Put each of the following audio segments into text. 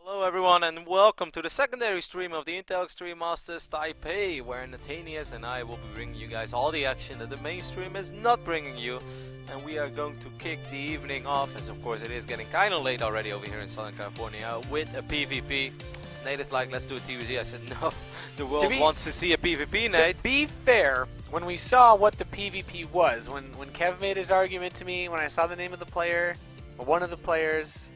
Hello everyone and welcome to the secondary stream of the Intel Extreme Masters Taipei, where Nathanias and I will be bringing you guys all the action that the mainstream is not bringing you. And we are going to kick the evening off, as of course it is getting kinda late already over here in Southern California, with a PvP. Nate is like, let's do a TVZ. I said no, the world wants to see a PvP, Nate. To be fair, when we saw what the PvP was, when Kev made his argument to me, when I saw the name of the player, or one of the players,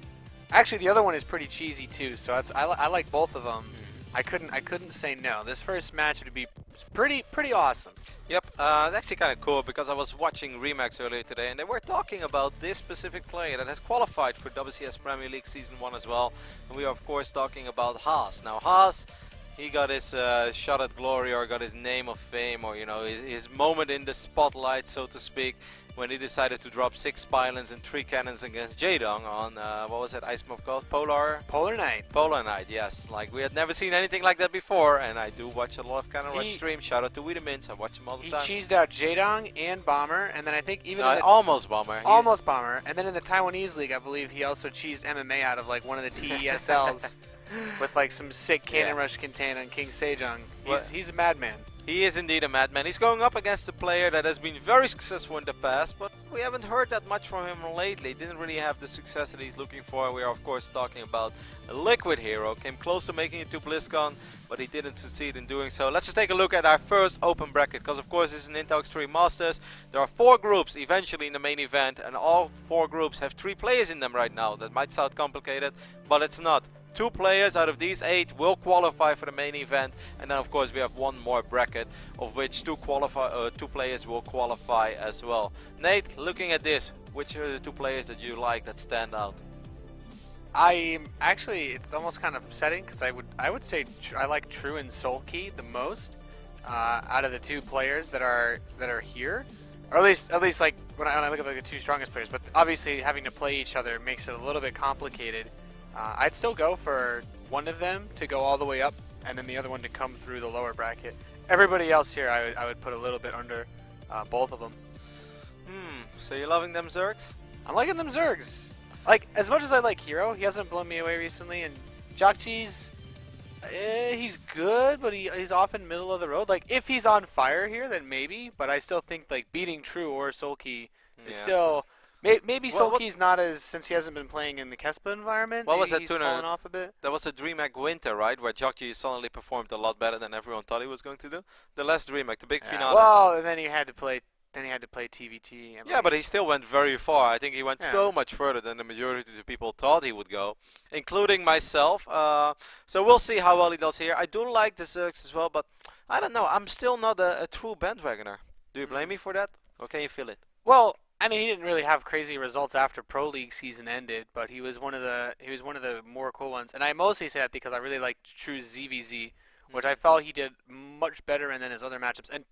actually the other one is pretty cheesy too, so I like both of them. I couldn't say no. This first match would be pretty awesome. Yep, it's actually kind of cool because I was watching Remax earlier today and they were talking about this specific player that has qualified for WCS Premier League Season 1 as well. And we are of course talking about Haas. Now Haas, he got his shot at glory, or got his name of fame, or you know, his moment in the spotlight, so to speak, when he decided to drop 6 pylons and 3 cannons against Jaedong on, what was that ice move called? Polar Night. Polar Night, yes. Like, we had never seen anything like that before, and I do watch a lot of Cannon Rush streams. Shout out to Wiedemins, I watch him all the time. He cheesed out Jaedong and Bomber, and then I think even in the almost Bomber. Almost Bomber, and then in the Taiwanese League, I believe he also cheesed MMA out of like one of the TESLs with like some sick Cannon Rush contain on King Sejong. He's a madman. He is indeed a madman. He's going up against a player that has been very successful in the past, but we haven't heard that much from him lately. Didn't really have the success that he's looking for. We are of course talking about a liquid HerO. Came close to making it to BlizzCon, but he didn't succeed in doing so. Let's just take a look at our first open bracket, because of course this is an Intel Extreme Masters. There are 4 groups eventually in the main event, and all 4 groups have 3 players in them right now. That might sound complicated, but it's not. 2 players out of these 8 will qualify for the main event, and then of course we have 1 more bracket, of which 2 players will qualify as well. Nate, looking at this, which are the 2 players that you like that stand out? It's almost kind of upsetting because I would say I like True and Soulkey the most out of the 2 players that are here, or at least like when I look at like the 2 strongest players. But obviously having to play each other makes it a little bit complicated. I'd still go for one of them to go all the way up, and then the other one to come through the lower bracket. Everybody else here, I would put a little bit under both of them. So you're loving them Zergs? I'm liking them Zergs. Like, as much as I like HerO, he hasn't blown me away recently, and Jockcheese, he's good, but he's often middle of the road. Like, if he's on fire here, then maybe, but I still think like beating True or Soulkey is still... Maybe Soulkey's not as, since he hasn't been playing in the Kespa environment. What was that he's tuner? fallen off a bit. That was a DreamHack Winter, right? Where Jockey suddenly performed a lot better than everyone thought he was going to do. The last DreamHack, the big finale. Well, and then he had to play. Then he had to play TVT. Yeah, but he still went very far. I think he went so much further than the majority of the people thought he would go, including myself. So we'll see how well he does here. I do like the Zergs as well, but I don't know. I'm still not a true bandwagoner. Do you blame me for that, or can you feel it? Well, I mean, he didn't really have crazy results after Pro League season ended, but he was one of the more cool ones. And I mostly say that because I really liked True ZVZ, which I felt he did much better in than his other matchups. And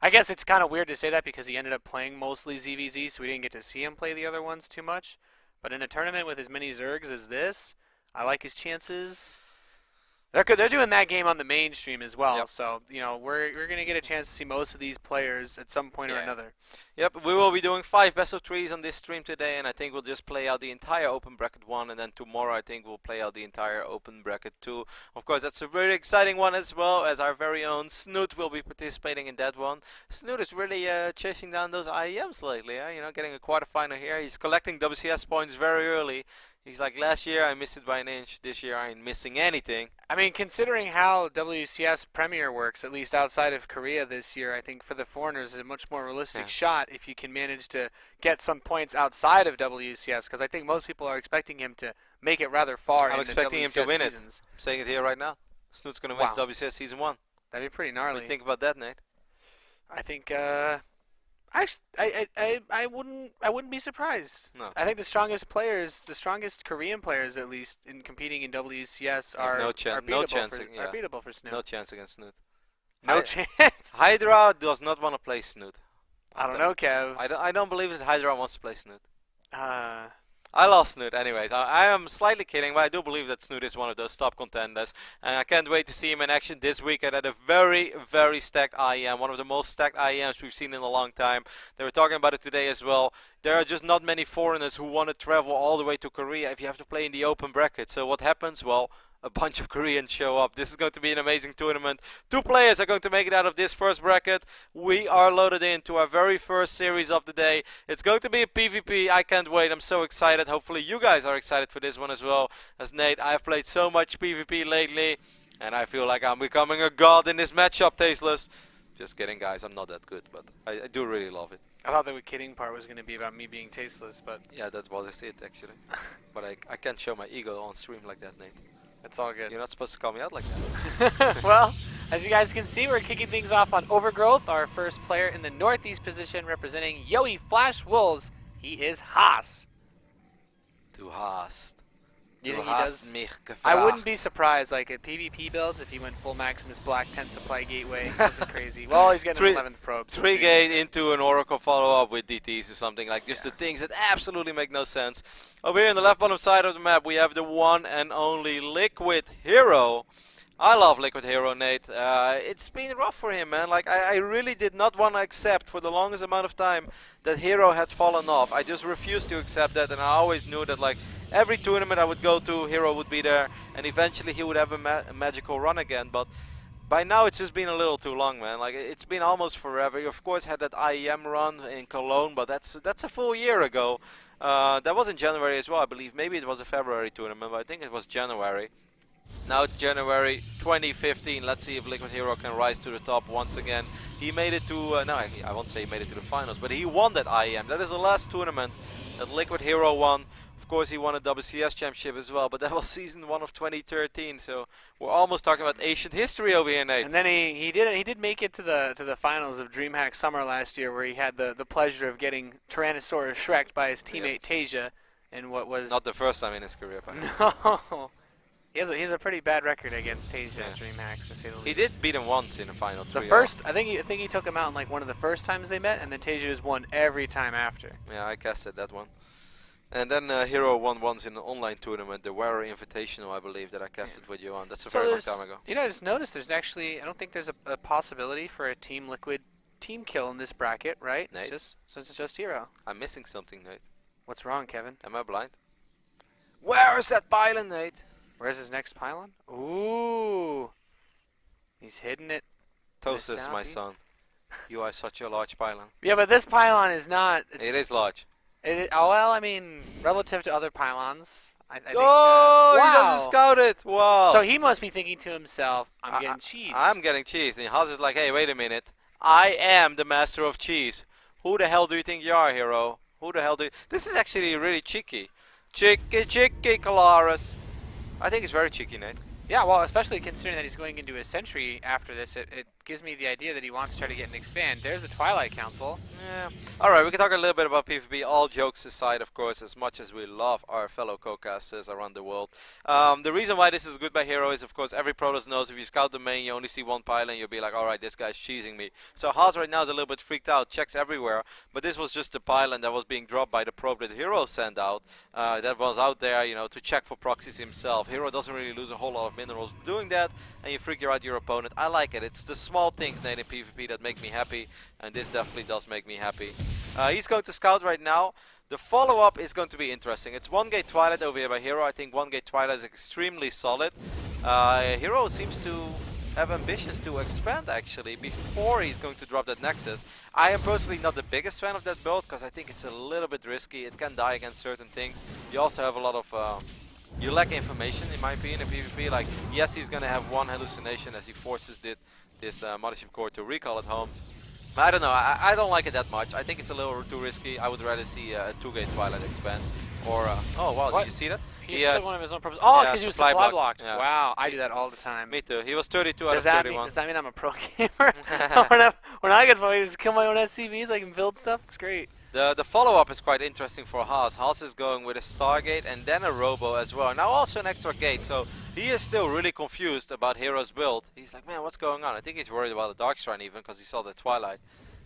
I guess it's kind of weird to say that because he ended up playing mostly ZVZ, so we didn't get to see him play the other ones too much. But in a tournament with as many Zergs as this, I like his chances. They're doing that game on the mainstream as well, so you know we're gonna get a chance to see most of these players at some point or another. Yep, we will be doing 5 best of 3s on this stream today, and I think we'll just play out the entire open bracket 1, and then tomorrow I think we'll play out the entire open bracket 2. Of course, that's a very exciting one as well, as our very own Snoot will be participating in that one. Snoot is really chasing down those IEMs lately, you know, getting a quarterfinal here. He's collecting WCS points very early. He's like, last year I missed it by an inch, this year I ain't missing anything. I mean, considering how WCS Premier works, at least outside of Korea this year, I think for the foreigners is a much more realistic shot if you can manage to get some points outside of WCS, because I think most people are expecting him to make it rather far. I'm expecting him to win seasons. it. I'm saying it here right now. Snoot's going to win WCS Season 1. That'd be pretty gnarly. What do you think about that, Nate? I think... I wouldn't be surprised. No. I think the strongest Korean players at least in competing in WCS are beatable for Snoot. No chance against Snoot. No chance. Hydra does not want to play Snoot. I don't know, Kev. I don't believe that Hydra wants to play Snoot. I lost Snoot anyways. I am slightly kidding, but I do believe that Snoot is one of those top contenders. And I can't wait to see him in action this weekend at a very, very stacked IEM. One of the most stacked IEMs we've seen in a long time. They were talking about it today as well. There are just not many foreigners who want to travel all the way to Korea if you have to play in the open bracket. So what happens? Well, a bunch of Koreans show up. This is going to be an amazing tournament. 2 players are going to make it out of this first bracket. We are loaded into our very first series of the day. It's going to be a PvP. I can't wait. I'm so excited. Hopefully you guys are excited for this one as well. As Nate, I've played so much PvP lately, and I feel like I'm becoming a god in this matchup, Tasteless. Just kidding, guys. I'm not that good, but I do really love it. I thought the kidding part was going to be about me being tasteless, but... Yeah, that's what I it, actually. But I can't show my ego on stream like that, Nate. It's all good. You're not supposed to call me out like that. Well, as you guys can see, we're kicking things off on Overgrowth, our first player in the northeast position representing Yoey Flash Wolves. He is Haas. Du hast. You Du think he hast does? mich I gefragt. wouldn't be surprised, like at PvP builds, if he went full Maximus Black 10 Supply Gateway. That's crazy. Well, he's getting an 11th probe. So 3 gate into an Oracle follow-up with DTs or something, like just the things that absolutely make no sense. Over here on the left bottom side of the map, we have the one and only Liquid HerO. I love Liquid HerO, Nate. It's been rough for him, man. Like, I really did not want to accept for the longest amount of time that HerO had fallen off. I just refused to accept that, and I always knew that, like, every tournament I would go to, HerO would be there, and eventually he would have a magical run again. But by now it's just been a little too long, man. Like, it's been almost forever. He of course had that IEM run in Cologne, but that's a full year ago. That was in January as well, I believe. Maybe it was a February tournament, but I think it was January. Now it's January 2015. Let's see if Liquid HerO can rise to the top once again. He made it to, no, I won't say he made it to the finals, but he won that IEM. That is the last tournament that Liquid HerO won. Of course, he won a WCS championship as well, but that was season 1 of 2013. So we're almost talking about ancient history over here, Nate. And then he did make it to the finals of DreamHack Summer last year, where he had the pleasure of getting Tyrannosaurus Shrek'd by his teammate Tasia, in what was Not the first time in his career, apparently. no. He has a pretty bad record against Tasia at DreamHacks, to say the least. He did beat him once in the final. The first, I think he took him out in like one of the first times they met, and then Tasia has won every time after. Yeah, I casted that one. And then HerO won once in an online tournament, the Wearer Invitational, I believe, that I casted with you on. That's a very long time ago. You know, I just noticed there's actually, I don't think there's a possibility for a Team Liquid team kill in this bracket, right? Nate? Since it's just HerO. I'm missing something, Nate. What's wrong, Kevin? Am I blind? Where is that pylon, Nate? Where's his next pylon? Ooh. He's hidden it. Tosis, my son. You are such a large pylon. Yeah, but this pylon is not. It is large. Oh, well, I mean, relative to other pylons, I think Oh, wow. he doesn't scout it. Wow. So he must be thinking to himself, I'm getting cheese. I'm getting cheese. And Haas is like, hey, wait a minute. I am the master of cheese. Who the hell do you think you are, HerO? Who the hell do you... This is actually really cheeky. Cheeky, Calaris. I think it's very cheeky, Nate. Yeah, well, especially considering that he's going into a Sentry after this, it gives me the idea that he wants to try to get an expand. There's the Twilight Council. Yeah. Alright, we can talk a little bit about PvP. All jokes aside, of course, as much as we love our fellow co-casters around the world. The reason why this is good by HerO is, of course, every Protoss knows if you scout the main, you only see one pylon, you'll be like, alright, this guy's cheesing me. So Haas right now is a little bit freaked out, checks everywhere, but this was just the pylon that was being dropped by the probe that HerO sent out. That was out there, you know, to check for proxies himself. HerO doesn't really lose a whole lot of minerals doing that, and you freak out your opponent. I like it. It's the small things, Nate, in PvP that make me happy, and this definitely does make me happy. He's going to scout right now. The follow-up is going to be interesting. It's 1 gate Twilight over here by HerO. I think 1 gate Twilight is extremely solid. HerO seems to have ambitions to expand, actually, before he's going to drop that Nexus. I am personally not the biggest fan of that build, because I think it's a little bit risky. It can die against certain things. You also have a lot of... you lack information, in my opinion, in PvP. Like, yes, he's going to have one hallucination as he forces this Mothership Core to recall at home. But I don't know, I don't like it that much. I think it's a little too risky. I would rather see a 2-gate Twilight expand. Or, oh wow, what? Did you see that? He took one of his own probes. Oh, because yeah, he was supply supply blocked. blocked. Yeah. Wow, I do that all the time. Me too. He was 32 out of 31. Does that mean I'm a pro gamer? when I get to just kill my own SCVs, I can build stuff. It's great. The follow-up is quite interesting for Haas. Haas is going with a Stargate and then a Robo as well. Now also an extra gate, so he is still really confused about HerO's build. He's like, man, what's going on? I think he's worried about the Dark Shrine even, because he saw the Twilight.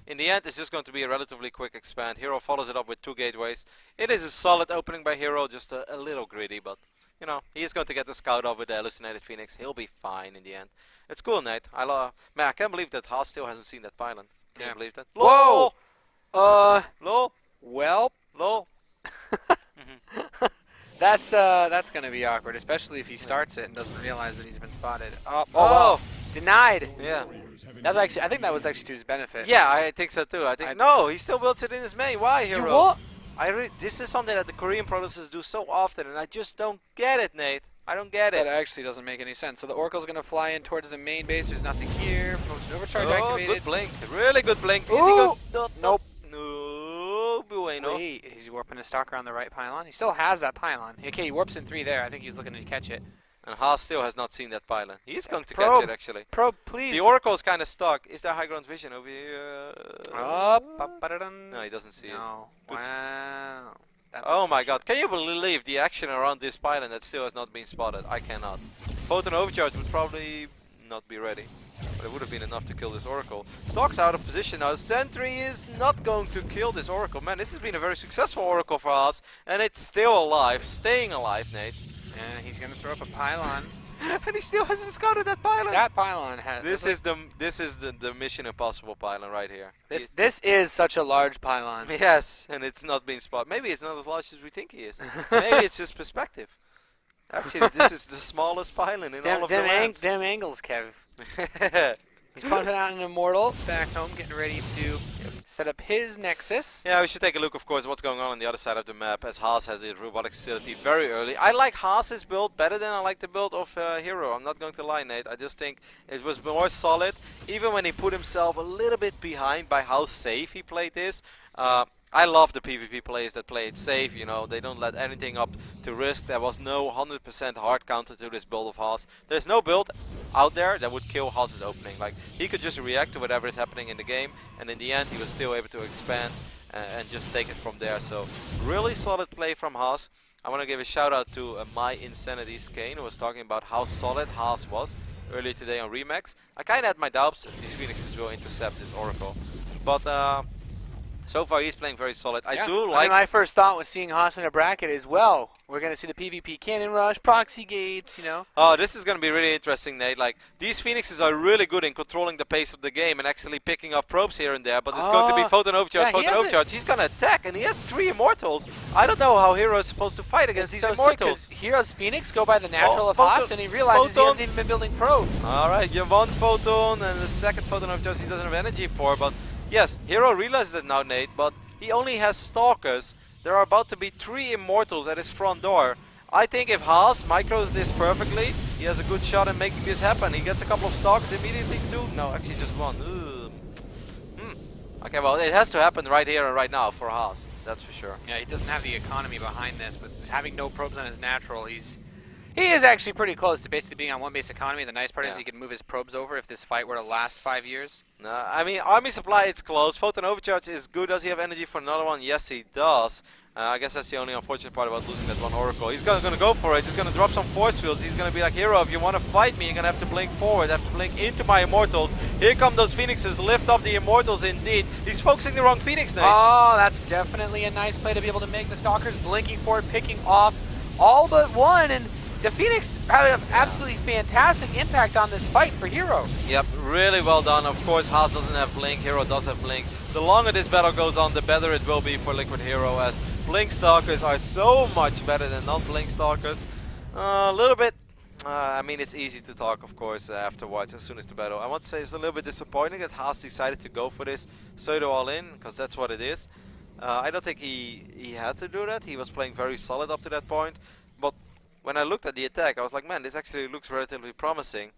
in the end, it's just going to be a relatively quick expand. HerO follows it up with 2 gateways. It is a solid opening by HerO, just a little greedy, but you know, he is going to get the scout off with the hallucinated Phoenix. He'll be fine in the end. It's cool, Nate. Man, I can't believe that Haas still hasn't seen that pylon. Can you believe that? Whoa! Lol! Well. Lol! That's gonna be awkward, especially if he starts it and doesn't realize that he's been spotted. Oh. Denied. Yeah. That's actually. I think that was actually to his benefit. Yeah, I think so too. No, he still builds it in his main. Why, HerO? What? This is something that the Korean provinces do so often, and I just don't get it, Nate. I don't get it. That actually doesn't make any sense. So the Oracle's gonna fly in towards the main base. There's nothing here. Motion overcharge activated. Good blink. Really good blink. Easy Ooh. go. Nope. No bueno. Wait, he's warping a stalker on the right pylon. He still has that pylon. Okay, he warps in 3 there. I think he's looking to catch it. And Haas still has not seen that pylon. He's going to Probe. catch it, actually. Probe, please. The Oracle is kind of stuck. Is there high ground vision over here? No, he doesn't see it. No. Good. Wow. That's Oh my god, can you believe the action around this pylon that still has not been spotted? I cannot. Photon overcharge would probably not be ready. But it would have been enough to kill this Oracle. Stalk's out of position now. Sentry is not going to kill this Oracle. Man, this has been a very successful Oracle for us. And it's still alive. Staying alive, Nate. And he's gonna throw up a pylon. And he still hasn't scouted that pylon. That pylon has. This is the Mission Impossible pylon right here. This is such a large pylon. Yes, and it's not being spotted. Maybe it's not as large as we think he is. Maybe it's just perspective. Actually, this is the smallest pylon in all of the lands. Damn angles, Kev. He's pumping out an Immortal back home, getting ready to set up his Nexus. Yeah, we should take a look, of course, what's going on the other side of the map, as Haas has a robotic facility very early. I like Haas's build better than I like the build of HerO. I'm not going to lie, Nate. I just think it was more solid, even when he put himself a little bit behind by how safe he played this. I love the PvP players that play it safe, you know, they don't let anything up to risk. There was no 100% hard counter to this build of Haas. There's no build out there that would kill Haas's opening. Like, he could just react to whatever is happening in the game, and in the end he was still able to expand and just take it from there. So, really solid play from Haas. I want to give a shout out to My Insanity Skane, who was talking about how solid Haas was earlier today on Remax. I kind of had my doubts if these Phoenixes will intercept this Oracle, but so far he's playing very solid. I do like... my first thought was seeing Haas in a bracket as well. We're going to see the PvP cannon rush, proxy gates, you know. Oh, this is going to be really interesting, Nate. Like, these Phoenixes are really good in controlling the pace of the game and actually picking up probes here and there, but it's going to be Photon Overcharge, Photon Overcharge. He's going to attack, and he has 3 Immortals. I don't know how HerO is supposed to fight against these Immortals. HerO's Phoenix go by the natural of Haas, and he realizes he hasn't even been building probes. Alright, you have 1 Photon, and the second Photon Overcharge he doesn't have energy for, but yes, HerO realizes it now, Nate, but he only has Stalkers. There are about to be 3 Immortals at his front door. I think if Haas micros this perfectly, he has a good shot at making this happen. He gets a couple of Stalkers immediately too. No, actually just 1. Okay, well, it has to happen right here and right now for Haas. That's for sure. Yeah, he doesn't have the economy behind this, but having no probes on his natural, he is actually pretty close to basically being on 1 base economy. The nice part is he can move his probes over if this fight were to last 5 years. I mean, Army Supply, it's close. Photon Overcharge is good. Does he have energy for another one? Yes, he does. I guess that's the only unfortunate part about losing that 1 Oracle. He's going to go for it. He's going to drop some force fields. He's going to be like, HerO, if you want to fight me, you're going to have to blink forward. I have to blink into my Immortals. Here come those Phoenixes. Lift up the Immortals indeed. He's focusing the wrong Phoenix, Nate. Oh, that's definitely a nice play to be able to make the Stalkers blinking forward, picking off all but 1, and the Phoenix had an absolutely fantastic impact on this fight for HerO. Yep, really well done. Of course, Haas doesn't have Blink, HerO does have Blink. The longer this battle goes on, the better it will be for Liquid HerO, as Blink Stalkers are so much better than non-Blink Stalkers. A little bit, I mean, it's easy to talk, of course, afterwards, as soon as the battle. I want to say it's a little bit disappointing that Haas decided to go for this pseudo all-in, because that's what it is. I don't think he had to do that. He was playing very solid up to that point, but when I looked at the attack, I was like, man, this actually looks relatively promising.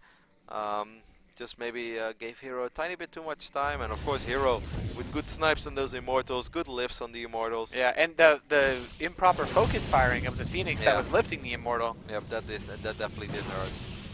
Just maybe gave HerO a tiny bit too much time, and of course HerO with good snipes on those Immortals, good lifts on the Immortals. Yeah, and the improper focus firing of the Phoenix that was lifting the Immortal. Yep, that definitely did hurt.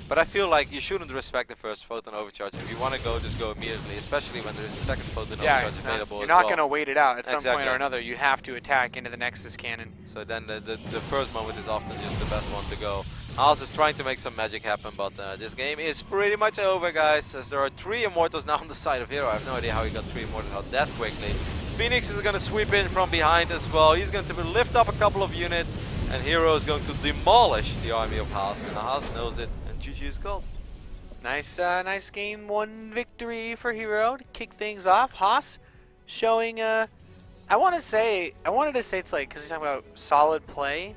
But I feel like you shouldn't respect the first Photon Overcharge. If you want to go, just go immediately, especially when there's a second Photon Overcharge available. You're not going to wait it out. At some point or another, you have to attack into the Nexus cannon. So then the first moment is often just the best one to go. Haas is trying to make some magic happen, but this game is pretty much over, guys, as there are 3 Immortals now on the side of HerO. I have no idea how he got 3 Immortals out that quickly. Phoenix is going to sweep in from behind as well. He's going to lift up a couple of units, and HerO is going to demolish the army of Haas, and Haas knows it, and GG is called. Nice, nice game 1 victory for HerO to kick things off. Haas showing, I wanted to say it's like, because he's talking about solid play.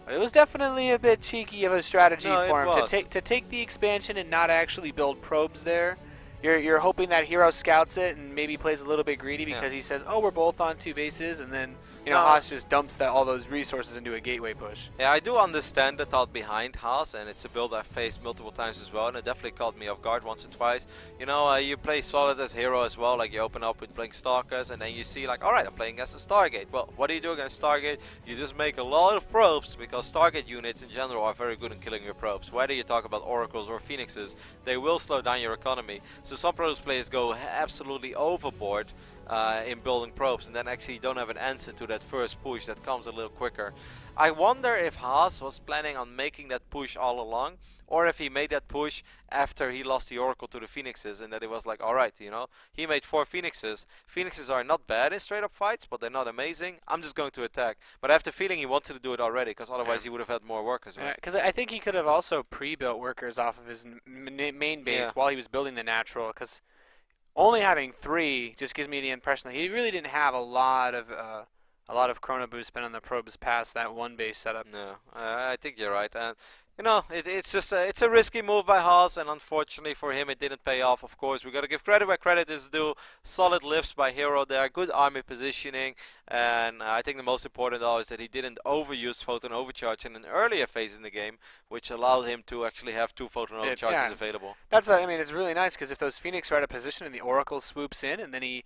It was definitely a bit cheeky of a strategy for him to take the expansion and not actually build probes there. You're hoping that HerO scouts it and maybe plays a little bit greedy because he says, "Oh, we're both on 2 bases," and then Haas just dumps all those resources into a gateway push. Yeah, I do understand the thought behind Haas, and it's a build I've faced multiple times as well, and it definitely caught me off guard once or twice. You know, you play solid as HerO as well, like you open up with playing Stalkers, and then you see like, alright, I'm playing against a Stargate. Well, what do you do against Stargate? You just make a lot of probes, because Stargate units in general are very good in killing your probes. Whether you talk about Oracles or Phoenixes, they will slow down your economy. So some pros players go absolutely overboard in building probes, and then actually don't have an answer to that first push that comes a little quicker. I wonder if Haas was planning on making that push all along, or if he made that push after he lost the Oracle to the Phoenixes, and that it was like, alright, you know, he made 4 Phoenixes. Phoenixes are not bad in straight up fights, but they're not amazing. I'm just going to attack. But I have the feeling he wanted to do it already, because otherwise he would have had more workers. Because I think he could have also pre-built workers off of his main base while he was building the natural, because only having 3 just gives me the impression that he really didn't have a lot of chrono boost spent on the probes past that 1 base setup. No, I think you're right. And you know, it's just it's a risky move by Haas, and unfortunately for him, it didn't pay off. Of course, we got to give credit where credit is due. Solid lifts by HerO there, good army positioning, and I think the most important though is that he didn't overuse photon overcharge in an earlier phase in the game, which allowed him to actually have 2 photon overcharges available. That's I mean, it's really nice because if those Phoenix are out of position and the Oracle swoops in, and then he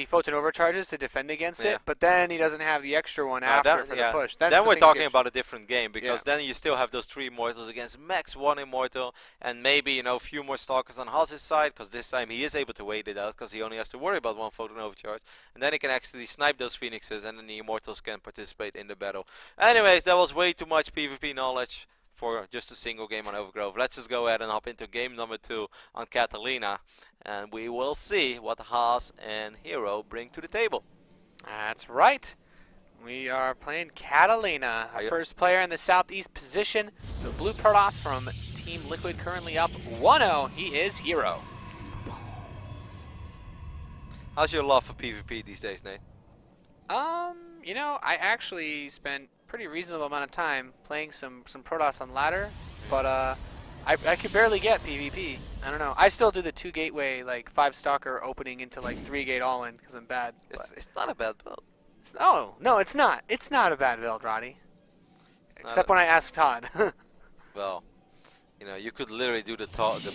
photon overcharges to defend against it, but then he doesn't have the extra one after for the push. Then we're talking about a different game, because then you still have those 3 Immortals against max 1 Immortal, and maybe, you know, a few more Stalkers on Haas's side, because this time he is able to wait it out, because he only has to worry about 1 photon overcharge, and then he can actually snipe those Phoenixes, and then the Immortals can participate in the battle. Anyways, that was way too much PvP knowledge for just a single game on Overgrove. Let's just go ahead and hop into game number 2 on Catalina, and we will see what Haas and HerO bring to the table. That's right. We are playing Catalina. Our first player in the southeast position, the blue Protoss from Team Liquid, currently up 1-0. He is HerO. How's your love for PvP these days, Nate? You know, I actually spent pretty reasonable amount of time playing some Protoss on ladder, but I could barely get PvP. I don't know. I still do the 2 gateway, like 5 stalker opening into like 3 gate all in because I'm bad. It's not a bad build. No, it's not. It's not a bad build, Roddy. Except when I asked Todd. Well, you know, you could literally do the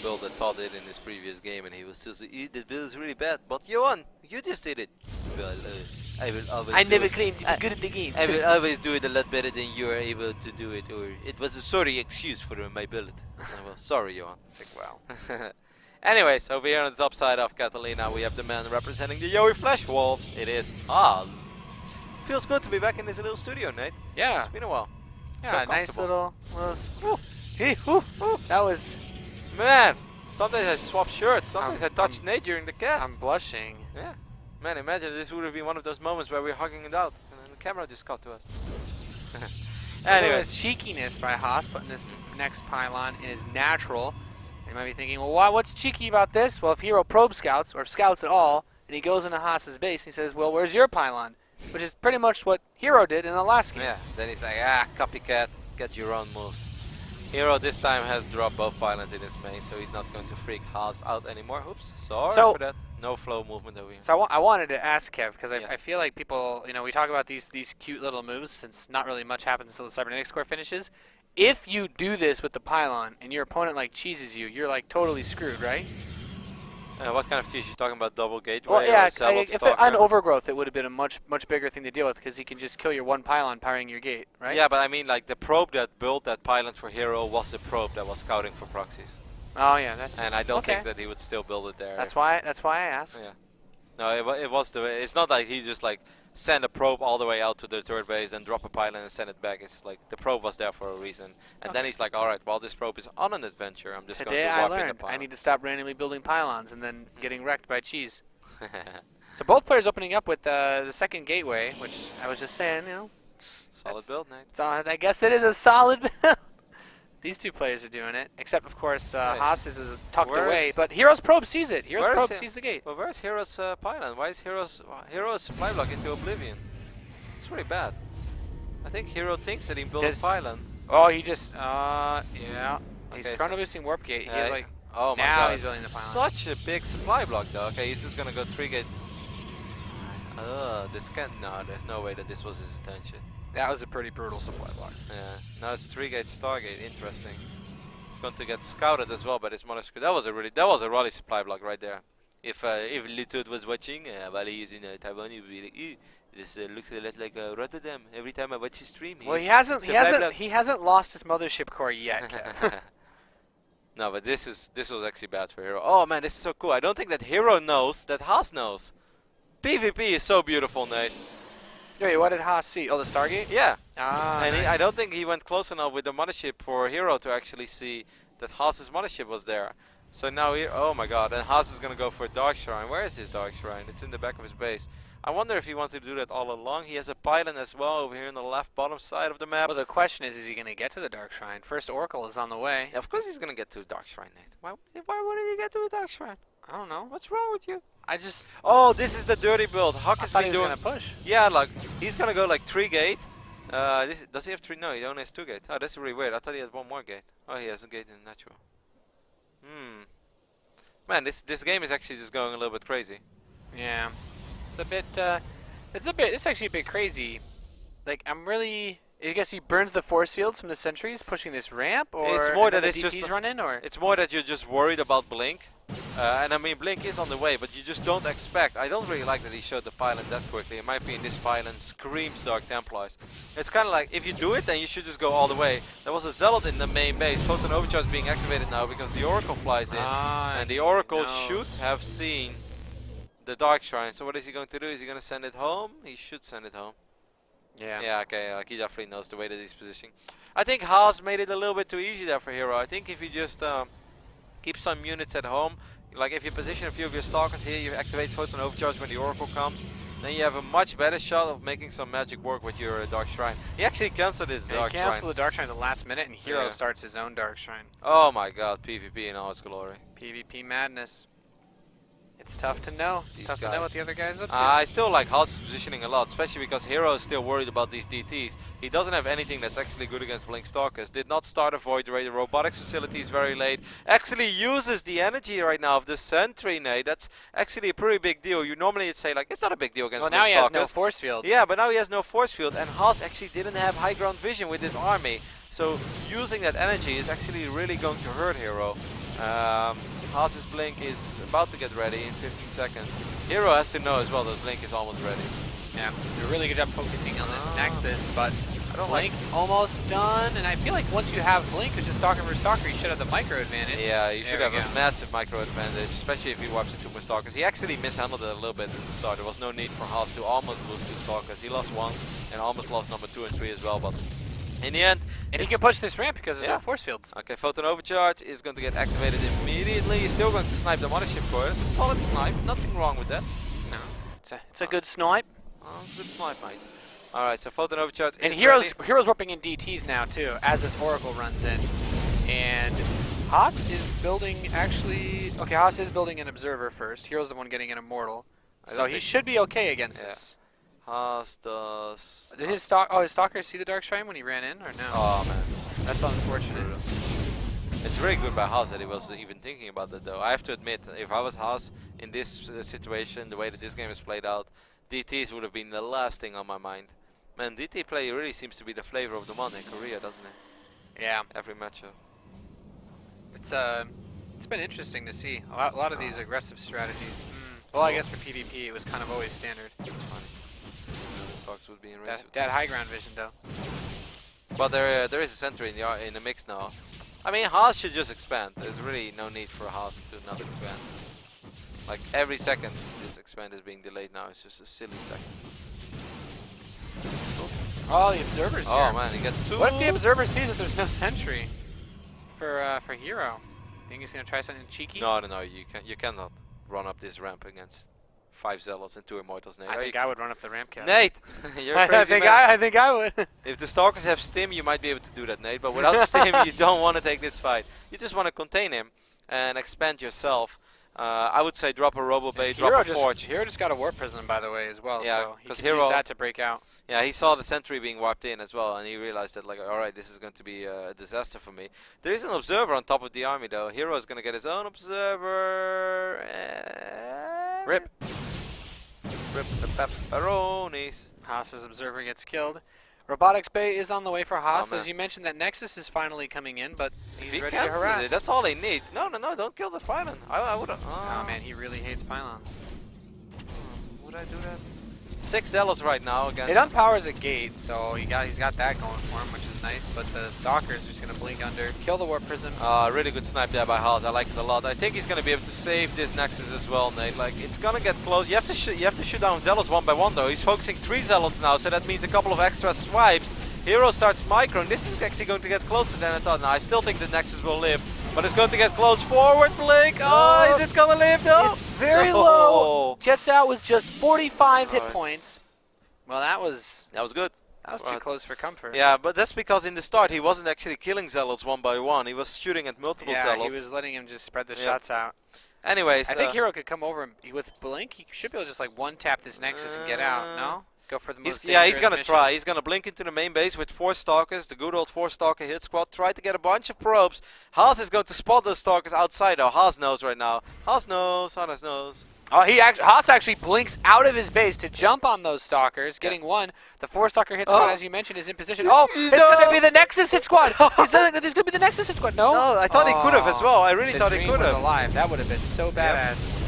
build that Todd did in his previous game, and he was still say, "The build is really bad." But Johan, you just did it. Well, I will always. I never claimed to be good at the game. I will always do it a lot better than you are able to do it, or it was a sorry excuse for my build. Well, sorry, Johan. It's like, wow. Anyways, over here on the top side of Catalina, we have the man representing the Yowie Flash Wolves. It is Oz. Feels good to be back in this little studio, Nate. Yeah. It's been a while. Yeah, so nice little that was... Man, sometimes I swap shirts, sometimes I touch Nate during the cast. I'm blushing. Yeah. Man, imagine this would have been one of those moments where we're hugging it out, and then the camera just cut to us. Anyway. Cheekiness by Haas, putting this next pylon in his natural. You might be thinking, well, what's cheeky about this? Well, if HerO probe scouts, or scouts at all, and he goes into Haas's base, and he says, well, where's your pylon? Which is pretty much what HerO did in the last game. Yeah, then he's like, copycat, get your own moves. HerO this time has dropped both pylons in his main, so he's not going to freak Haas out anymore. Oops, sorry for that. No flow movement over here. So I wanted to ask Kev, because I feel like people, you know, we talk about these cute little moves, since not really much happens until the cybernetics core finishes. If you do this with the pylon, and your opponent like cheeses you, you're like totally screwed, right? What kind of cheese? You talking about double gateway? Well, yeah, or if on Overgrowth, it would have been a much bigger thing to deal with, because he can just kill your 1 pylon powering your gate, right? Yeah, but I mean, like the probe that built that pylon for HerO was the probe that was scouting for proxies. Oh yeah, that's. And I don't think that he would still build it there. That's why I asked. Yeah. No, it was the. It's not like he just like send a probe all the way out to the third base, then drop a pylon and send it back. It's like the probe was there for a reason. And then he's like, all right, while this probe is on an adventure, I'm just going Today to I warp in the learned pylon. I need to stop randomly building pylons and then getting wrecked by cheese. So both players opening up with the second gateway, which I was just saying, you know. Solid build, Nate. I guess it is a solid build. These two players are doing it, except of course Haas is tucked away, but HerO's probe sees it. HerO's probe sees the gate. Well, where's HerO's pylon? Why is HerO's supply block into oblivion? It's pretty bad. I think HerO thinks that he built a pylon. Oh, he just yeah. He's Okay, chrono boosting warp gate. He's like, oh my now god, he's building the pylon. such a big supply block though. Okay, he's just gonna go 3 gate. This can't. No, there's no way that this was his intention. That was a pretty brutal supply block. Yeah, now it's 3 gate Stargate. Interesting. It's going to get scouted as well by this mother screw. That was a Raleigh supply block right there. If Litud was watching while he is in Taiwan, he would be like, ew, this looks a lot like Rotterdam. Every time I watch his stream, Well, he hasn't lost his mothership core yet. Kev. No, but this was actually bad for HerO. Oh man, this is so cool. I don't think that HerO knows that Haas knows. PvP is so beautiful, Nate. Wait, what did Haas see? Oh, the Stargate? Yeah. Ah, And nice. I don't think he went close enough with the mothership for HerO to actually see that Haas's mothership was there. So now oh my god, and Haas is gonna go for a Dark Shrine. Where is his Dark Shrine? It's in the back of his base. I wonder if he wanted to do that all along. He has a pylon as well over here on the left bottom side of the map. Well, the question is he going to get to the Dark Shrine? First Oracle is on the way. Yeah, of course he's gonna get to the Dark Shrine, Nate. Why wouldn't he get to the Dark Shrine? I don't know. What's wrong with you? I just... Oh, this is the dirty build. Huck I has thought been he was doing... going to push. Yeah, like, he's gonna go like 3 gate. Does he have 3? No, he only has 2 gates. Oh, that's really weird. I thought he had 1 more gate. Oh, he has a gate in natural. Man, this game is actually just going a little bit crazy. Yeah. It's actually a bit crazy. Like, I guess he burns the force fields from the sentries pushing this ramp, or It's more that the it's DTs just run in, or... It's more that you're just worried about Blink. And I mean, Blink is on the way, but you just don't expect. I don't really like that he showed the pylon that quickly. In my opinion, this pylon screams Dark Templars. It's kind of like, if you do it, then you should just go all the way. There was a Zealot in the main base. Photon Overcharge being activated now because the Oracle flies in. And the Oracle should have seen the Dark Shrine. So what is he going to do? Is he going to send it home? He should send it home. Yeah. Yeah, okay, like he definitely knows the way that he's positioning. I think Haas made it a little bit too easy there for HerO. I think if you just keep some units at home, like if you position a few of your Stalkers here, you activate Photon Overcharge when the Oracle comes, then you have a much better shot of making some magic work with your Dark Shrine. He actually cancelled his Dark Shrine. He canceled the Dark Shrine at the last minute, and HerO starts his own Dark Shrine. Oh my god, PvP in all its glory. PvP madness. It's tough to know. It's tough to know what the other guy's up to. I still like Haas' positioning a lot, especially because HerO is still worried about these DTs. He doesn't have anything that's actually good against Blink Stalkers. Did not start a Void Ray. The robotics facility is very late. Actually uses the energy right now of the Sentry, Nate. That's actually a pretty big deal. You normally would say, like, it's not a big deal against Blink Stalkers. Well, now he has no force fields. Yeah, but now he has no force field, and Haas actually didn't have high ground vision with his army. So using that energy is actually really going to hurt HerO. Haas's Blink is about to get ready in 15 seconds. HerO has to know as well that Blink is almost ready. Yeah, did a really good job focusing on this Nexus, but Blink almost done, and I feel like once you have Blink, it's just Stalker versus Stalker, you should have the micro advantage. Yeah, you should have a massive micro advantage, especially if he wipes the 2 more Stalkers. He actually mishandled it a little bit at the start. There was no need for Haas to almost lose 2 Stalkers. He lost 1 and almost lost number 2 and 3 as well, but in the end... And he can push this ramp because there's no force fields. Okay, Photon Overcharge is going to get activated immediately. He's still going to snipe the mothership core. It's a solid snipe, nothing wrong with that. No, it's a good snipe. Oh, it's a good snipe, mate. Alright, so Photon Overcharge and is HerO's warping in DTs now too, as this Oracle runs in. And Haas is building, Haas is building an Observer first. HerO's the one getting an Immortal. So he should be okay against this. Haas does... Did his Stalker see the Dark Shrine when he ran in, or no? Oh man, that's unfortunate. It's really good by Haas that he was even thinking about that though. I have to admit, if I was Haas in this situation, the way that this game is played out, DTs would have been the last thing on my mind. Man, DT play really seems to be the flavor of the month in Korea, doesn't it? Yeah. Every matchup. It's been interesting to see a lot of these aggressive strategies. Well, I guess for PvP it was kind of always standard. That's funny. The stocks would be in range. That high ground vision though. But there is a Sentry in the mix now. I mean, Haas should just expand. There's really no need for Haas to not expand. Like every second this expand is being delayed now. It's just a silly second. Oh, the Observer's here. Oh man, he gets 2. What if the Observer sees that there's no sentry for HerO? Think he's gonna try something cheeky? No, you cannot run up this ramp against 5 Zealots and 2 Immortals, Nate. I think I would run up the ramp, Cat. Nate, you're a crazy man. I think I would. If the Stalkers have Stim, you might be able to do that, Nate. But without Stim, you don't want to take this fight. You just want to contain him and expand yourself. I would say drop a Robo-Bait, drop a Forge. HerO just got a Warp Prism, by the way, as well. Yeah, so he because can use HerO that to break out. Yeah, he saw the sentry being warped in as well, and he realized that, like, alright, this is going to be a disaster for me. There is an Observer on top of the army, though. HerO is going to get his own Observer. And Rip. Rip the pepperonis. Haas's Observer gets killed. Robotics Bay is on the way for Haas. Oh, as you mentioned, that Nexus is finally coming in, but he's He ready to cancels harass. it. That's all they need. No, don't kill the Pylon. I would have. Oh man, he really hates Pylons. Would I do that? 6 Zealots right now against. It unpowers a gate, so he's got that going for him, which is nice. But the Stalker's just gonna blink under, kill the Warp Prism. Really good snipe there by Haas. I like it a lot. I think he's gonna be able to save this Nexus as well, Nate. Like, it's gonna get close. You have to shoot down Zealots one by one, though. He's focusing 3 Zealots now, so that means a couple of extra swipes. HerO starts microing. This is actually going to get closer than I thought. Now, I still think the Nexus will live, but it's going to get close. Forward blink. Oh, is it gonna live though? It's very low. Gets out with just 45 hit points. Well, that was good. too close for comfort. Yeah, but that's because in the start he wasn't actually killing Zealots one by one. He was shooting at multiple Zealots. He was letting him just spread the shots out. Anyways, I think HerO could come over and with blink. He should be able to just like one tap this Nexus and get out. No. Go for the most he's gonna mission. try. He's gonna blink into the main base with 4 Stalkers, the good old 4 Stalker hit squad. Try to get a bunch of probes. Haas is going to spot those Stalkers outside though. Haas knows right now. Haas knows. Oh, Haas actually blinks out of his base to jump on those Stalkers, getting one. The 4 Stalker hit squad, as you mentioned, is in position. Oh, it's gonna be the Nexus hit squad. It's gonna be the Nexus hit squad. No, I thought he could have as well. I really thought he could have. Alive. That would have been so badass.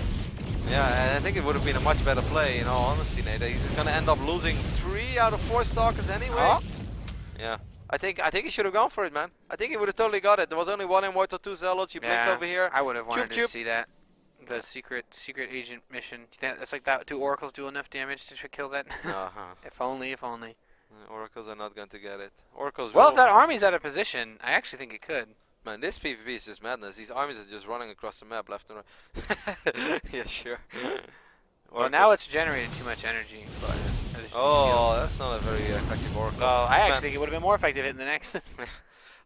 Yeah, and I think it would have been a much better play, in all honesty, Nate. He's gonna end up losing 3 out of 4 Stalkers anyway. Oh. Yeah. I think he should have gone for it, man. I think he would have totally got it. There was only 1 Immortal, 2 Zealots. You blink over here. I would have wanted to see that. The secret agent mission. That's like that. Do Oracles do enough damage to kill that? If only. Oracles are not going to get it. Oracles. Well, if that army's out of position, I actually think it could. Man, this PvP is just madness. These armies are just running across the map left and right. Yeah, sure. Well, now it's generated too much energy. But that's not a very effective Oracle. Well, I actually think it would have been more effective hitting the Nexus.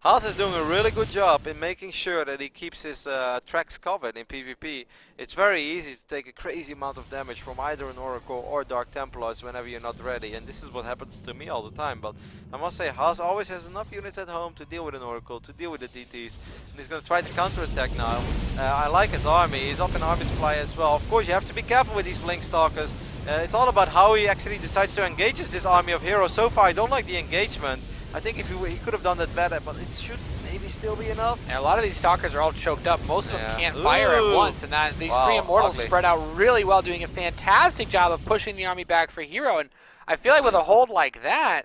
Haas is doing a really good job in making sure that he keeps his tracks covered in PvP. It's very easy to take a crazy amount of damage from either an Oracle or Dark Templars whenever you're not ready, and this is what happens to me all the time. But I must say, Haas always has enough units at home to deal with an Oracle, to deal with the DTs, and he's going to try to counterattack now. I like his army. He's up in army supply as well. Of course, you have to be careful with these Blink Stalkers. It's all about how he actually decides to engage this army of HerO. So far, I don't like the engagement. I think if he could have done that better, but it should maybe still be enough. And a lot of these Stalkers are all choked up. Most of them can't fire at once, and these 3 Immortals spread out really well, doing a fantastic job of pushing the army back for HerO. And I feel like with a hold like that,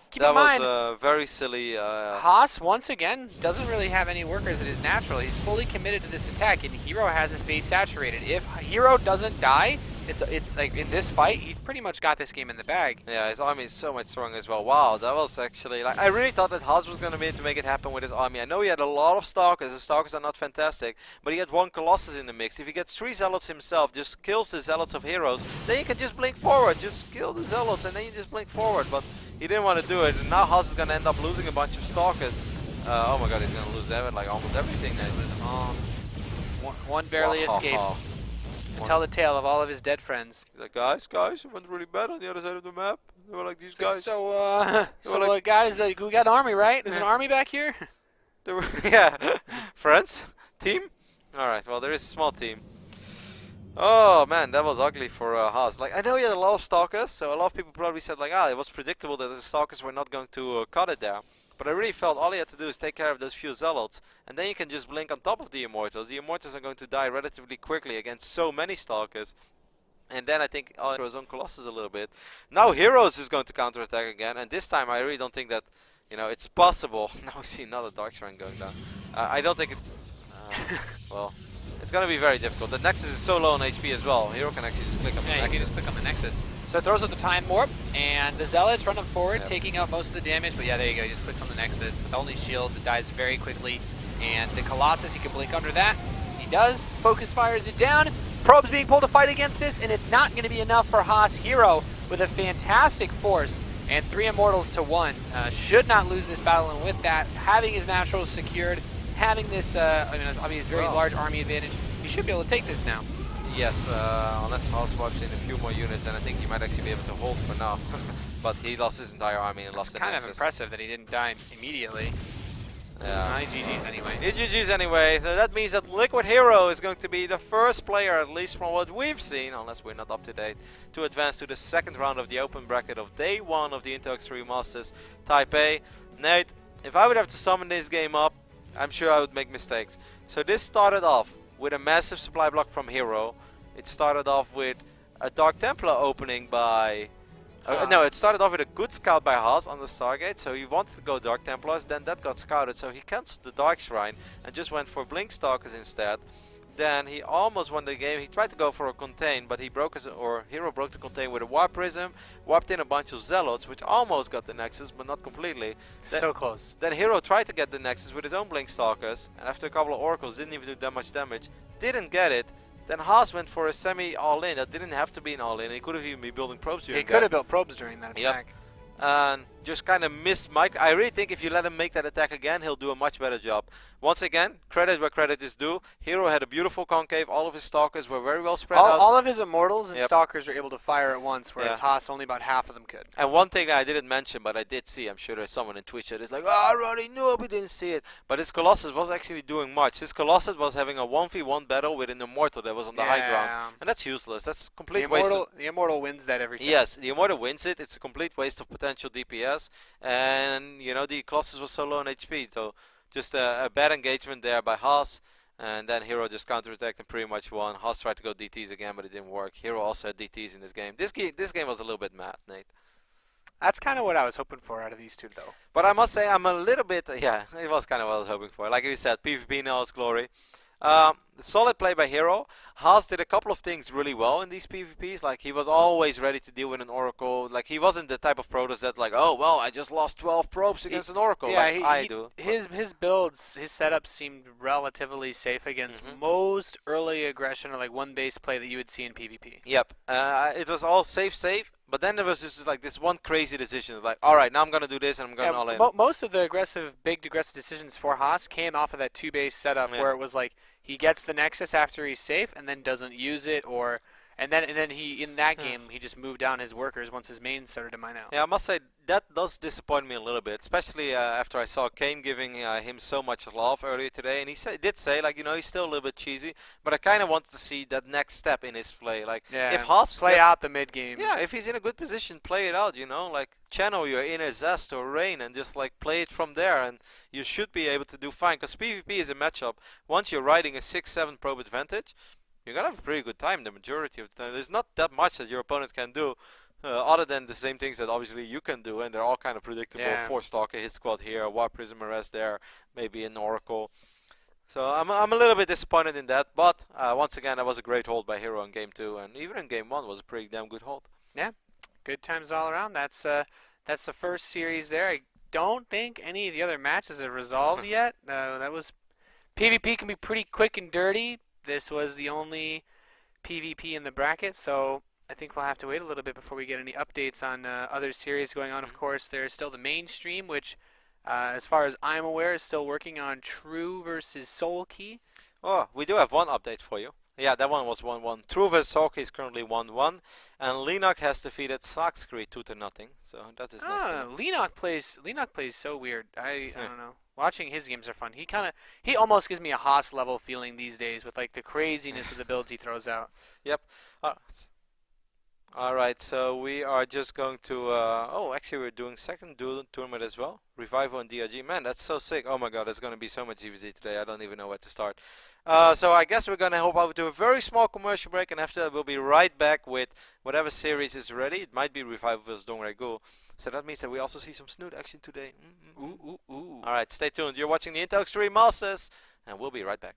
keep in mind, that was very silly. Haas, once again, doesn't really have any workers at his natural. He's fully committed to this attack, and HerO has his base saturated. If HerO doesn't die, it's like in this fight, he's pretty much got this game in the bag. Yeah, his army is so much stronger as well. Wow, that was actually, like, I really thought that Haas was going to be able to make it happen with his army. I know he had a lot of Stalkers. The Stalkers are not fantastic, but he had 1 Colossus in the mix. If he gets 3 Zealots himself, just kills the Zealots of HerOs, then you can just blink forward. Just kill the Zealots, and then you just blink forward. But he didn't want to do it, and now Haas is going to end up losing a bunch of Stalkers. Oh my god, he's going to lose like almost everything now. One barely escapes. To tell the tale of all of his dead friends. He's like, guys, it went really bad on the other side of the map. They were like, these guys. Guys, we got an army, right? There's an army back here? They were, yeah. Friends? Team? Alright, well, there is a small team. Oh, man, that was ugly for Haas. Like, I know he had a lot of Stalkers, so a lot of people probably said, like, it was predictable that the Stalkers were not going to cut it there. But I really felt all he had to do is take care of those few Zealots, and then you can just blink on top of the Immortals. The Immortals are going to die relatively quickly against so many Stalkers. And then I think HerO's own Colossus a little bit. Now HerO's is going to counterattack again, and this time I really don't think that, it's possible. Now we see another Dark Shrine going down. I don't think it's... well, it's going to be very difficult. The Nexus is so low on HP as well. HerO can actually just click on the Nexus. Yeah, you can just click on the Nexus. So it throws out the Time Warp, and the Zealots running forward, Yep. taking out most of the damage. But yeah, there you go. He just clicks on the Nexus. With only shields, it dies very quickly. And the Colossus, he can blink under that. He does. Focus fires it down. Probe's being pulled to fight against this, and it's not going to be enough for HerO with a fantastic force and 3 Immortals to 1. Should not lose this battle, and with that, having his naturals secured, having this, obviously very large army advantage, he should be able to take this now. Yes, unless Haas swaps in a few more units, then I think he might actually be able to hold for now. But he lost his entire army and lost the It's kind Nexus. of impressive that he didn't die immediately. Yeah. GG's anyway. GG's anyway. So that means that Liquid HerO is going to be the first player, at least from what we've seen, unless we're not up to date, to advance to the second round of the open bracket of day 1 of the Intel Extreme Masters Taipei. Nate, if I would have to summon this game up, I'm sure I would make mistakes. So this started off with a massive supply block from HerO. It started off with a Dark Templar opening by... no, it started off with a good scout by Haas on the Stargate, so he wanted to go Dark Templars, then that got scouted, so he cancelled the Dark Shrine and just went for Blink Stalkers instead. Then he almost won the game. He tried to go for a Contain, but he broke his, or HerO broke the Contain with a Warp Prism, warped in a bunch of Zealots, which almost got the Nexus, but not completely. So close. Then HerO tried to get the Nexus with his own Blink Stalkers, and after a couple of Oracles, didn't even do that much damage. Didn't get it. Then Haas went for a semi all-in. That didn't have to be an all-in. He could have even been building probes during that. He could have built probes during that Yep. attack. And just kind of missed Mike. I really think if you let him make that attack again, he'll do a much better job. Once again, credit where credit is due. HerO had a beautiful concave. All of his stalkers were very well spread out. All of his Immortals and Yep. Stalkers were able to fire at once, whereas Yeah. Haas only about half of them could. And one thing that I didn't mention, but I did see, I'm sure there's someone in Twitch that is like, oh, I already knew it, we didn't see it. But his Colossus was actually doing much. His Colossus was having a 1v1 battle with an Immortal that was on the high ground. And that's useless. That's complete waste of... The Immortal wins that every time. Yes, the Immortal wins it. It's a complete waste of potential DPS. And, you know, the Colossus was so low on HP. So just a bad engagement there by Haas. And then HerO just counterattacked and pretty much won. Haas tried to go DTs again, but it didn't work. HerO also had DTs in this game. This game was a little bit mad, Nate. That's kind of what I was hoping for out of these two, though. But I must say I'm a little bit, yeah, it was kind of what I was hoping for. Like we said, PvP in all its glory. Solid play by HerO. Haas did a couple of things really well in these PvPs. Like he was always ready to deal with an Oracle. Like he wasn't the type of Protoss that like, oh well, I just lost 12 probes against an Oracle. Yeah, like I do. His builds, his setup seemed relatively safe against most early aggression or like one base play that you would see in PvP. Yep. It was all safe. But then there was just like this one crazy decision. Like, all right, now I'm gonna do this and I'm going all in. Most of the big aggressive decisions for Haas came off of that 2-base setup where it was like he gets the Nexus after he's safe and then doesn't use it, or and then he in that game he just moved down his workers once his main started to mine out. Yeah, I must say that does disappoint me a little bit, especially after I saw Kane giving him so much love earlier today, and he did say like, you know, he's still a little bit cheesy, but I kind of wanted to see that next step in his play. Like if Haas play out the mid game. Yeah, if he's in a good position, play it out. You know, like channel your inner zest or rain and just like play it from there, and you should be able to do fine. Because PvP is a matchup. Once you're riding a 6-7 probe advantage, you're gonna have a pretty good time the majority of the time. There's not that much that your opponent can do, other than the same things that obviously you can do, and they're all kind of predictable. 4 Stalker, hit squad here, a Warp Prism arrest there, maybe an Oracle. So I'm a little bit disappointed in that, but once again, that was a great hold by HerO in game 2, and even in game 1 was a pretty damn good hold. Yeah, good times all around. That's the first series there. I don't think any of the other matches have resolved yet. That was PvP can be pretty quick and dirty. This was the only PvP in the bracket, so I think we'll have to wait a little bit before we get any updates on other series going on. Of course, there's still the mainstream, which, as far as I'm aware, is still working on True versus Soul Key. Oh, we do have one update for you. Yeah, that one was 1-1. True vs. Soul Key is currently 1-1, and Linux has defeated Saxcree 2-0. So that is nice. Linux plays so weird. I don't know. Watching his games are fun. He almost gives me a Haas level feeling these days with like the craziness of the builds he throws out. Yep. Alright, so we are just going to oh, actually we're doing second tournament as well. Revival and DRG. Man, that's so sick. Oh my god, there's going to be so much GVZ today. I don't even know where to start. So I guess we're going to hop over to a very small commercial break, and after that we'll be right back with whatever series is ready. It might be Revival vs. Dongrai. So that means that we also see some snoot action today. Alright, stay tuned. You're watching the Intel Extreme Masters, and we'll be right back.